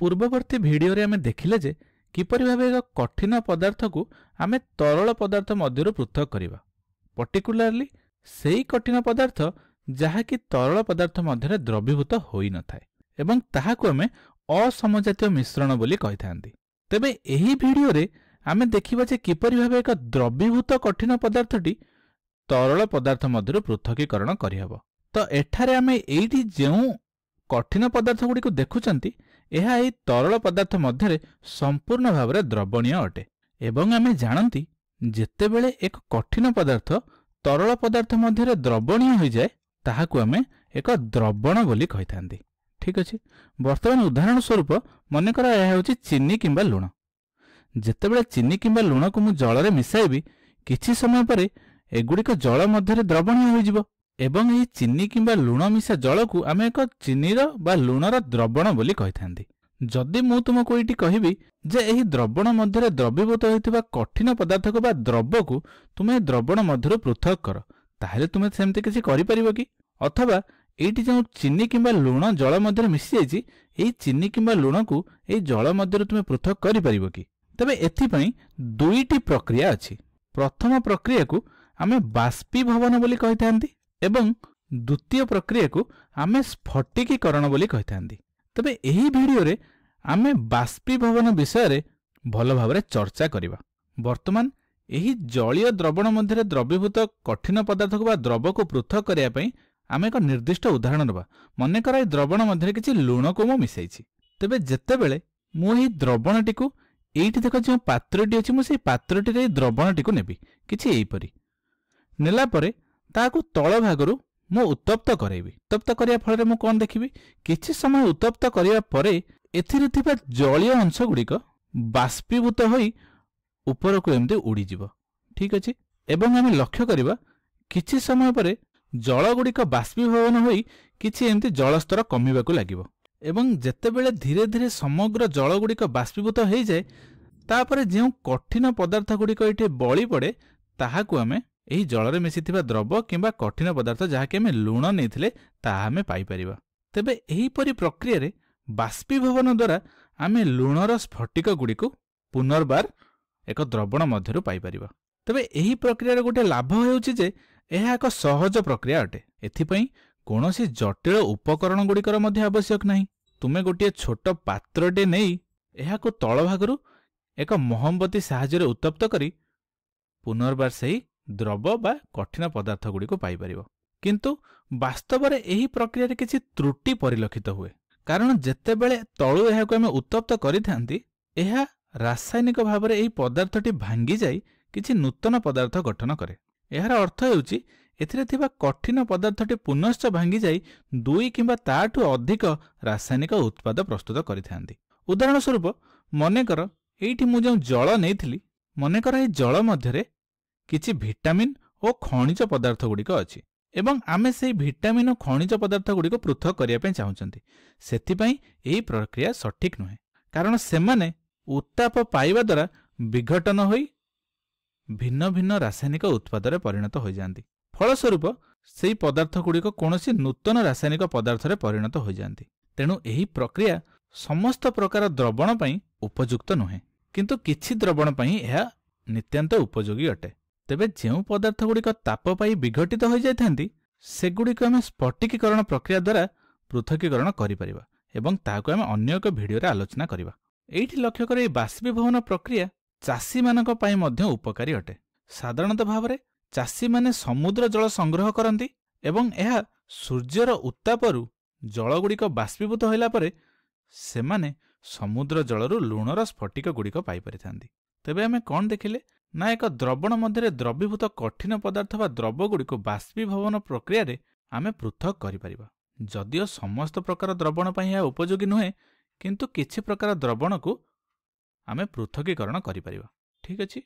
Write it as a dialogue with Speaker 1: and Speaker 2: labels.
Speaker 1: पूर्ववर्ती भिडियो रे आमे देखिले जे किपरि भाबे एक कठिन पदार्थ को आमे तरल पदार्थ मध्यरु पृथक करिबा। पर्टिकुलारली सेही कठिन पदार्थ जहा कि तरल पदार्थ मध्यरे द्रवीभूत होई न थाए एवं ताहाकु आमे असमजातीय मिश्रण बोली कहिथांती। तेबे एही भिडियो रे आमे देखिबा जे किपरि भाबे एक द्रवीभूत कठिन पदार्थटी तरल पदार्थ मध्यरु पृथकीकरण करिहबो। तो एठारे आमे एइठी जेउ कठिन पदार्थ गुडी को देखुचंती एहा एही तरल पदार्थ मध्यरे संपूर्ण भावरे द्रवणीय अटे एवं आमे जानंती जेतेबेले एक कठिन पदार्थ तरल पदार्थ मध्यरे द्रवणीय होई जाय ताहाकु आमे एक द्रवण बोली कहिथांती। ठीक अछि। वर्तमान उदाहरण स्वरूप मने करा एहा होची चीनी किंबा लूण। जेतेबेले चीनी किंबा लूण को मु जल रे मिसाइबी किछि समय परे एगुडी को जल मध्यरे द्रवणीय होई जिवो एवं एही चीनी किंबा लूण मिसा जल को आमे एक चीनीर बा लूणर द्रवण बोली कहिथांती। जदि मु तुमको एठी कहिबी जे एही द्रवण मध्यरे द्रवीभूत होइतिबा कठिन पदार्थ को बा द्रव को तुमे द्रवण मध्यरु पृथक कर ताहेले तुमे सेमते किछि करि परिबो कि? अथवा एठी जे चीनी किंबा लूण जल मध्यरे मिसि जाइछि एही चीनी किंबा लूण को एही जल मध्यरु तुमे पृथक करि परिबो कि? तबे एथि पई दुईटी प्रक्रिया अछि। प्रथम प्रक्रिया को आमे बाष्पीभवन बोली कहिथांती एवं द्वितीय प्रक्रिया को आमे स्फटिकीकरण बोली कहिथांती। तबे एही भिडियो रे आमे बाष्पीभवन विषय रे भल भाबरे चर्चा करिबा। वर्तमान एही जलीय द्रवण मध्यरे द्रवीभूत कठिन पदार्थ को बा द्रव को पृथक करिया पई आमे एक निर्दिष्ट उदाहरण नबा। मने करा ए द्रवण मध्यरे किछि लूण को मु मिसाइछि। तबे जेतेबेले मु एही द्रवणटी को एइठी देखो जे पात्रटी अछि मु सेही पात्रटी रे द्रवणटी को नेबी किछि एइपरि नेला परे ताकू तळ भागरु मु उत्तप्त करैबी। उत्तप्त करिया फଳରେ मु कोन देखिबी किछि समय उत्तप्त करिया परे एथिरे थिबा जलीय अंश गुडीक बाष्पीभूत होई ऊपर को एमते उडी जिवो। ठीक अछि। एवं आमे लक्ष्य करिबा किछि समय परे जल गुडीक बाष्पीभवन होई किछि एमते जल स्तर कमिबाकू लागिवो एवं जेतेबेले धीरे धीरे समग्र जल गुडीक बाष्पीभूत होई जाय तापरे जेउ कठिन पदार्थ गुडीक एठे बळी पड़े ताहाकू आमे एही जल रे मिसिथिबा द्रव किंबा कठिन पदार्थ जहा कि आमे लूण नेथिले ताहा आमे पाई परिबा। तेबे एही परि प्रक्रिया रे बाष्पीभवन द्वारा आमे लूणर स्फटिक गुडी को पुनर्बार एक द्रवण मध्यरु पाई परिबा। तेबे एही प्रक्रिया रे गोटे लाभ हेउची जे एहा एक सहज प्रक्रिया अटे। एथि पई कोनोसी जटिल उपकरण गुडीकर मध्ये आवश्यक नाही। तुमे गोटे छोट पात्रटे नेई एहा को तळ भागरु एक मोहम्बती सहाय्य रे उत्तप्त करी पुनर्बार सेही द्रव बा कठिन पदार्थ गुडी को पाई परिबो। किंतु वास्तव रे एही प्रक्रिया रे किछि त्रुटि परिलक्षित हुए कारण जेतेबेले तळु एहा को हम उत्तप्त करिथांती एहा रासायनिक भाव रे एही पदार्थटी भांगी जाई किछि नूतन पदार्थ गठन करे। एहार अर्थ हेउची एथिरे थिबा कठिन पदार्थटी पुनश्च भांगी जाई दुई किंबा ताठु अधिक रासायनिक उत्पाद प्रस्तुत करिथांती। उदाहरण स्वरूप मने कर एठी मु जो जल नेइथिली मने कर ए जल मध्यरे किछि विटामिन और खनिज पदार्थ गुडी को अछि एवं आमे सेही विटामिन और खनिज पदार्थ गुडी को पृथक करिया पे चाहुचंती। सेति पई एही प्रक्रिया सठिक नहे कारण सेमाने उत्ताप पाइबा द्वारा विघटन होई भिन्न भिन्न रासायनिक उत्पाद रे परिणत होई जांती। फलस्वरूप सेही पदार्थ गुडी को कोनोसी नूतन रासायनिक पदार्थ रे परिणत होई जांती। तेनु एही प्रक्रिया समस्त प्रकार द्रवण पई उपयुक्त नहे किंतु किछि द्रवण पई एहा नित्यांत उपयोगी अटे। तेबे जेउ पदार्थ गुडी को ताप पाई विघटित हो जायथांती सेगुडी को आमे स्फटिकीकरण प्रक्रिया द्वारा पृथकीकरण करि परिबा एवं ताको आमे अन्य एक भिडियो रे आलोचना करिबा। एठी लक्ष्य करे बाष्पीभवन प्रक्रिया चासी मानक पई मध्य उपकारी अटे। साधारणतः भावरे चासी माने समुद्र जल संग्रह करंती एवं एहा सूर्यर उत्तापरु जल गुडी को बाष्पीभूत होला परे सेमाने समुद्र जलरु लूणर स्फटिक गुडी को पाई परिथांती। तेबे आमे कोन देखिले ना एक द्रवण मध्यरे द्रवीभूत कठिन पदार्थ बा द्रव गुडी को बाष्पीभवन प्रक्रिया रे आमे पृथक करि परिबा। जदियो समस्त प्रकार द्रवण पई या उपयोगी नहे किंतु किछि प्रकार द्रवण को आमे पृथकीकरण करि परिबा। ठीक अछि।